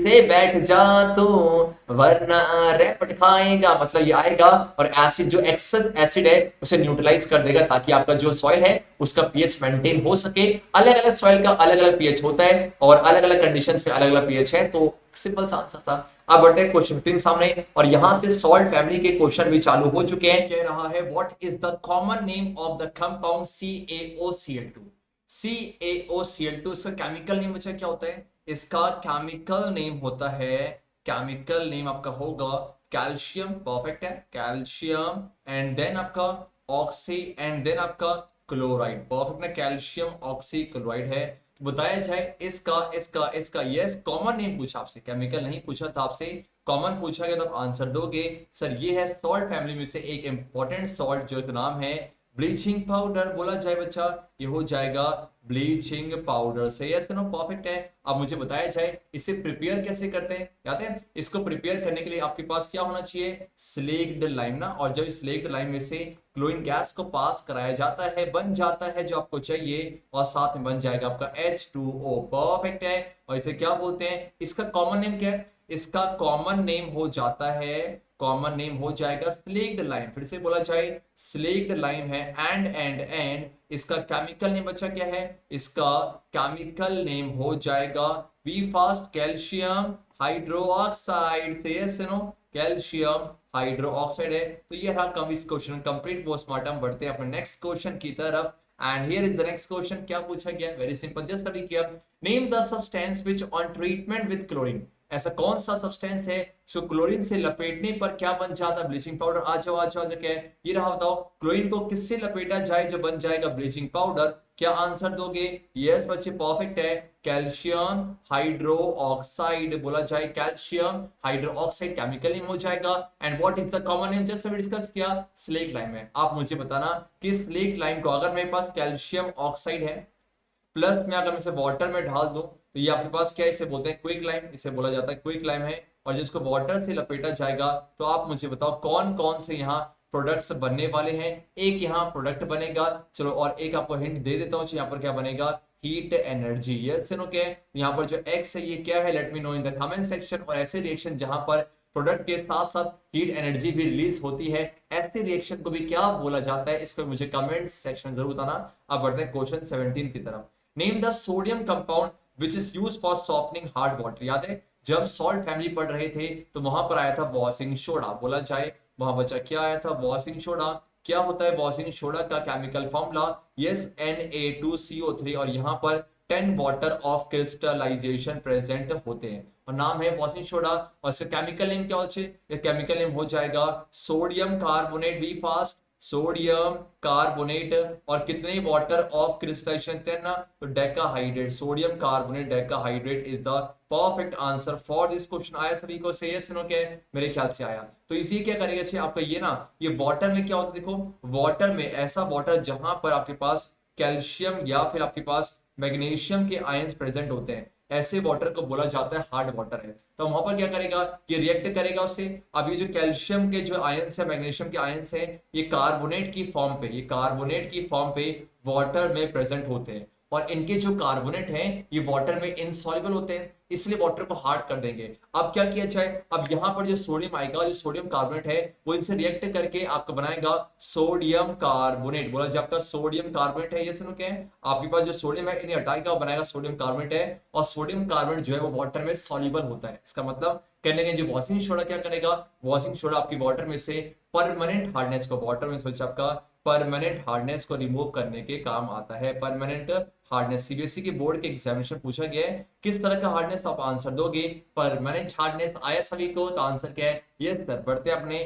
से बैठ जा तू वरना रैपट खाएगा। मतलब ये आएगा और एसिड, जो एक्सेस एसिड है उसे न्यूट्रलाइज कर देगा ताकि आपका जो सॉइल है उसका पीएच मेंटेन हो सके। अलग अलग सॉइल का अलग अलग पीएच होता है और अलग अलग कंडीशंस में अलग अलग पीएच है। तो सिंपल सा आंसर था। अब बढ़ते हैं क्वेश्चन 15 सामने, और यहां से सॉल्ट फैमिली के क्वेश्चन भी चालू हो चुके हैं। कह रहा है what is the common name of the compound CaOCl2? CaOCl2 इसका केमिकल नेम बच्चा क्या होता है? इसका केमिकल नेम होता है, केमिकल नेम आपका होगा कैल्शियम। परफेक्ट है, कैल्शियम एंड देन आपका ऑक्सी एंड देन आपका क्लोराइड। परफेक्ट ना, कैल्शियम ऑक्सी क्लोराइड है। बताया जाए इसका इसका इसका यस कॉमन नेम पूछा आपसे, केमिकल नहीं पूछा था आपसे, कॉमन पूछा गया तो आप आंसर दोगे सर ये है सॉल्ट फैमिली में से एक इंपॉर्टेंट सॉल्ट जो नाम है ब्लीचिंग पाउडर। बोला जाए बच्चा ये हो जाएगा ब्लीचिंग पाउडर से। यस नो परफेक्ट है। अब मुझे बताया जाए इसे प्रिपेयर कैसे करते हैं? याद है इसको प्रिपेयर करने के लिए आपके पास क्या होना चाहिए? स्लेक्ड लाइम ना, और जब स्लेक्ड लाइम में से क्लोरीन गैस को पास कराया जाता है बन जाता है जो आपको चाहिए, और साथ में बन जाएगा आपका H2O। परफेक्ट है। और इसे क्या बोलते हैं? इसका कॉमन नेम क्या है? इसका कॉमन नेम हो जाता है, कॉमन नेम हो जाएगा स्लेक्ड लाइम। फिर से बोला जाए स्लेक्ड लाइम है एंड इसका केमिकल नेम बच्चा क्या है? इसका केमिकल नेम हो जाएगा वी फास्ट कैल्शियम हाइड्रोक्साइड से। यस नो कैल्शियम हाइड्रोक्साइड है। तो ये रहा कम इस क्वेश्चन कंप्लीट पोस्टमार्टम। बढ़ते हैं अपने नेक्स्ट क्वेश्चन की तरफ and here is the next question. क्या पूछा गया? वेरी सिंपल, जस्ट अभी किया। Name the substance which on treatment with chlorine, ऐसा कौन सा सब्सटेंस है जो क्लोरीन से लपेटने पर क्या बन जाता है? Bleaching powder. आ जाओ आ जाओ, क्या है ये रहा, बताओ क्लोरीन को किससे लपेटा जाए जो बन जाएगा ब्लीचिंग पाउडर? क्या आंसर दोगे? यस बच्चे परफेक्ट है, कैल्शियम हाइड्रोक्साइड। बोला जाए कैल्शियम हाइड्रोक्साइड केमिकल नेम हो जाएगा। And what is the common name? Just अभी डिस्कस किया स्लेक्ट लाइम है। आप मुझे बताना कि स्लेक्ट लाइम को अगर मेरे पास कैल्शियम ऑक्साइड है प्लस में अगर मैं इसे वाटर में ढाल दूं तो ये आपके पास क्या है? इसे बोलते हैं क्विक लाइम, इसे बोला जाता है क्विक लाइम है। और जिसको वाटर से लपेटा जाएगा तो आप मुझे बताओ कौन कौन से यहाँ प्रोडक्ट्स बनने वाले हैं। एक यहाँ प्रोडक्ट बनेगा, चलो, और एक आपको हिंट दे देता हूँ, यहाँ पर क्या बनेगा, हीट एनर्जी। यस नो क्या है, यहाँ पर जो एक्स है ये क्या है, let me know in the comment section. और ऐसे रिएक्शन जहां पर प्रोडक्ट के साथ साथ हीट एनर्जी भी रिलीज होती है, ऐसे रिएक्शन को भी क्या बोला जाता है, इसको मुझे कमेंट सेक्शन जरूर बताना। अब बढ़ते हैं क्वेश्चन 17 की तरफ। Name the sodium compound which is use for softening hard water. याद है जब हम सॉल्ट फैमिली पढ़ रहे थे तो वहां पर आया था वॉशिंग सोडा, बोला जाए वहां बचा क्या आया था, वॉशिंग सोडा। क्या होता है वॉशिंग सोडा का केमिकल फॉर्मूला, यस Na2CO3, और यहाँ पर 10 वाटर ऑफ क्रिस्टलाइजेशन प्रेजेंट होते हैं और नाम है वॉशिंग सोडा। और इसका केमिकल नेम क्या होता है, केमिकल नेम हो जाएगा sodium carbonate, be fast, sodium carbonate, और कितने वाटर ऑफ क्रिस्टलाइजेशन 10 ना, तो decahydrate, sodium carbonate decahydrate is the perfect answer for this question. आया सभी को, से यस नो क्या मेरे ख्याल से आया। तो इसी क्या करेगा आपका ये ना, ये वाटर में क्या होता है, देखो वाटर में ऐसा वाटर जहां पर आपके पास कैल्शियम या फिर आपके पास मैग्नीशियम के आयंस प्रेजेंट होते हैं, ऐसे वाटर को बोला जाता है हार्ड वाटर है। तो वहां पर क्या करेगा, ये रिएक्ट करेगा उससे। अब ये जो कैल्शियम के जो आयंस है, मैग्नीशियम के आयंस है, ये कार्बोनेट की फॉर्म पे, ये कार्बोनेट की फॉर्म पे वाटर में प्रेजेंट होते हैं, और इनके जो कार्बोनेट हैं ये वाटर में इनसॉल्युबल होते हैं, इसलिए वाटर को हार्ड कर देंगे। अब क्या किया जाए, अब यहां पर जो सोडियम आएगा, जो सोडियम कार्बोनेट है वो इनसे रिएक्ट करके आपका बनाएगा सोडियम कार्बोनेट। बोला जाए आपका सोडियम कार्बोनेट है, ये सुनो क्या है, आपके पास जो सोडियम है इन्हें हटाएगा और बनाएगा सोडियम कार्बोनेट है, और सोडियम कार्बोनेट जो है वो वाटर में सॉल्युबल होता है। इसका मतलब कहने के जो वॉशिंग सोडा क्या करेगा, वॉशिंग सोडा आपकी वाटर में से परमानेंट हार्डनेस को, वाटर में से आपका परमानेंट हार्डनेस को रिमूव करने के काम आता है। परमानेंट हार्डनेस, सीबीएसई के बोर्ड के एग्जामिनेशन पूछा गया है किस तरह का हार्डनेस, तो आप आंसर दोगे परमानेंट हार्डनेस। आया सभी को, तो आंसर क्या है, यस सर। बढ़ते हैं अपने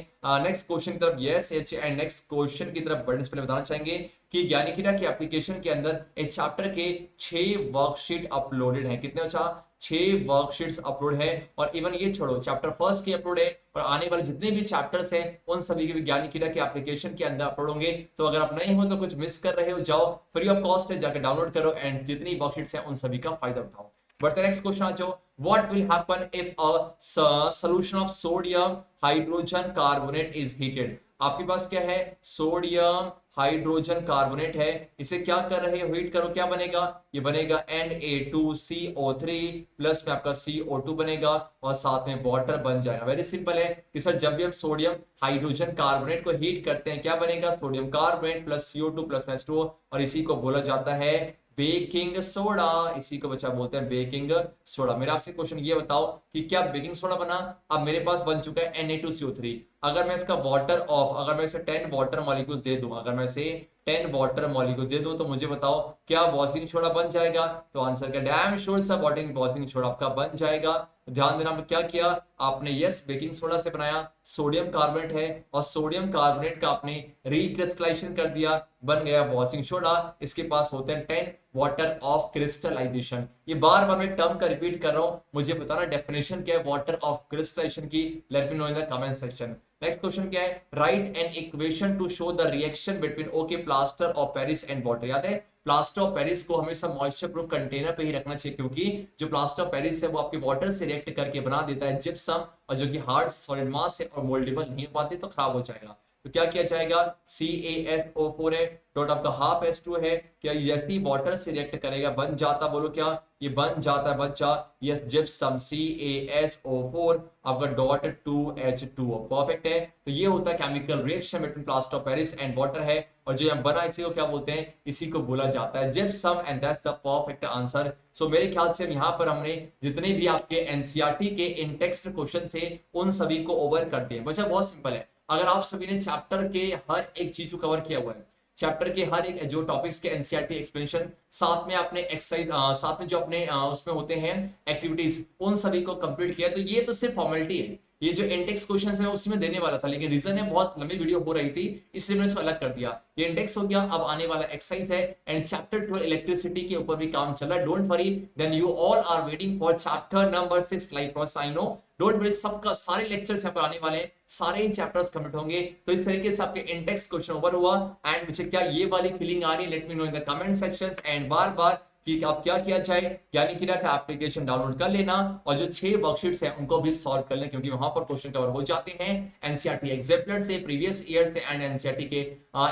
नेक्स्ट क्वेश्चन की तरफ। Yes H and next question की तरफ बढ़ने से पहले बताना चाहेंगे कि ज्ञानिकीडा की एप्लीकेशन के अंदर इस चैप्टर के 6 वर्कशीट अपलोडेड हैं। कितने अच्छा, 6 वर्कशीट्स अपलोड है, और इवन ये छोड़ो चैप्टर फर्स्ट की अपलोड है, और आने वाले जितने भी चैप्टर्स हैं उन सभी के भी ज्ञानिकीडा के एप्लीकेशन के अंदर अपलोड होंगे। तो अगर आप नहीं हो तो कुछ मिस कर रहे हो, जाओ फ्री ऑफ कॉस्ट है, जाकर डाउनलोड करो एंड जितनी वर्कशीट्स हैं उन सभी का फायदा उठाओ। बढ़ते नेक्स्ट क्वेश्चन आ जाओ। What will happen if a solution of sodium hydrogen carbonate is heated. आपके पास क्या है, सोडियम हाइड्रोजन कार्बोनेट है, इसे क्या कर रहे हो, हीट करो, क्या बनेगा, ये बनेगा Na2CO3 प्लस में आपका CO2 बनेगा, और साथ में वाटर बन जाएगा। वेरी सिंपल है कि सर जब भी हम सोडियम हाइड्रोजन कार्बोनेट को हीट करते हैं क्या बनेगा, sodium carbonate plus CO2 plus में H2O, और इसी को बोला जाता है बेकिंग सोडा, इसी को बच्चा बोलते हैं बेकिंग सोडा। मेरा आपसे क्वेश्चन ये बताओ कि क्या बेकिंग सोडा बना, अब मेरे पास बन चुका है Na2CO3, अगर मैं इसका वाटर ऑफ, अगर मैं इसे 10 वाटर मॉलिक्यूल दे दूं, अगर मैं इसे 10 वाटर मॉलिक्यूल दे दूं, तो मुझे बताओ क्या वॉशिंग सोडा बन जाएगा, तो आंसर क्या, damn sure sir washing soda आपका बन जाएगा। ध्यान देना, क्या किया आपने, यस बेकिंग सोडा से बनाया, सोडियम कार्बोनेट है, और सोडियम कार्बोनेट का आपने रिक्रिस्टलाइजेशन कर दिया, बन गया वॉशिंग सोडा। इसके पास होते हैं 10 वाटर ऑफ क्रिस्टलाइजेशन। ये बार बार मैं टर्म का रिपीट कर रहा हूं, मुझे बताना डेफिनेशन क्या है वाटर ऑफ क्रिस्टलाइजेशन की, late me know in the comment section. Next question क्या है, right an equation two show the reaction between okay plaster of Paris and water. याद है प्लास्टर ऑफ पेरिस को हमेशा मॉइस्चर प्रूफ कंटेनर पे ही रखना चाहिए, क्योंकि जो प्लास्टर ऑफ पेरिस है वो आपके वाटर से रिएक्ट करके बना देता है जिप्सम, और जो कि हार्ड सॉलिड मास है और मोल्डेबल नहीं हो पाते तो खराब हो जाएगा। तो क्या किया जाएगा, CaSO4 है, डॉट आपका हाफ H2 है, क्या जैसे ही वाटर से रिएक्ट करेगा बन जाता, बोलो क्या, ये बन जाता है बच्चा, यस जिप्सम CaSO4 आपका डॉट 2H2O, परफेक्ट है। तो ये होता है chemical reaction between plaster of Paris and water है, और जो यहाँ बना इसी को क्या बोलते हैं, इसी को बोला जाता है gypsum, and that's the perfect answer. So मेरे ख्याल से यहाँ पर हमने जितने भी आपके एनसीईआरटी के इन टेक्स्ट क्वेश्चन थे उन सभी को ओवर करते हैं। बच्चा बहुत सिंपल है, अगर आप सभी ने चैप्टर के हर एक चीज को कवर किया हुआ है, चैप्टर के हर एक जो टॉपिक्स के एनसीईआरटी एक्सप्लेनेशन, साथ में आपने एक्सरसाइज, साथ में जो अपने उसमें होते हैं एक्टिविटीज, उन सभी को कंप्लीट किया, तो ये तो सिर्फ फॉर्मेलिटी है। ये जो इंडेक्स क्वेश्चन है उसमें देने वाला था, लेकिन रीजन है बहुत लंबी वीडियो हो रही थी इसलिए मैंने इसको अलग कर दिया। ये इंडेक्स हो गया, अब आने वाला एक्सरसाइज है, एंड चैप्टर 12 इलेक्ट्रिसिटी के ऊपर भी काम चल रहा है। Don't worry, then you all are waiting for chapter number 6 like process. I know, don't worry, सबका सारे लेक्चर्स यहाँ पर आने वाले हैं, सारे ही चैप्टर्स कंप्लीट होंगे। तो इस तरीके से आपके इंडेक्स क्वेश्चन ओवर हुआ, एंड मुझे क्या ये वाली फीलिंग आ रही है, let me know in the comment sections. And बार बार कि अब क्या किया जाए, ज्ञानिकीडा का एप्लीकेशन डाउनलोड कर लेना और जो 6 वर्कशीट्स हैं उनको भी सॉल्व कर लें, क्योंकि वहां पर क्वेश्चन कवर हो जाते हैं एनसीईआरटी एग्जाम्पलर से, प्रीवियस ईयर से एंड एनसीईआरटी के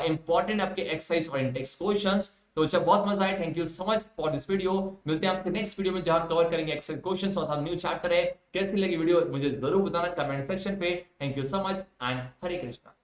इंपॉर्टेंट आपके एक्सरसाइज और इंटेक्स क्वेश्चंस। तो अच्छा, बहुत मजा आया। Thank you so much for this video. मिलते हैं आपसे नेक्स्ट वीडियो में जहां कवर करेंगे एक्सेल क्वेश्चंस और साथ न्यू चैप्टर है। कैसी लगी वीडियो मुझे जरूर बताना कमेंट सेक्शन पे। Thank you so much and Hare Krishna.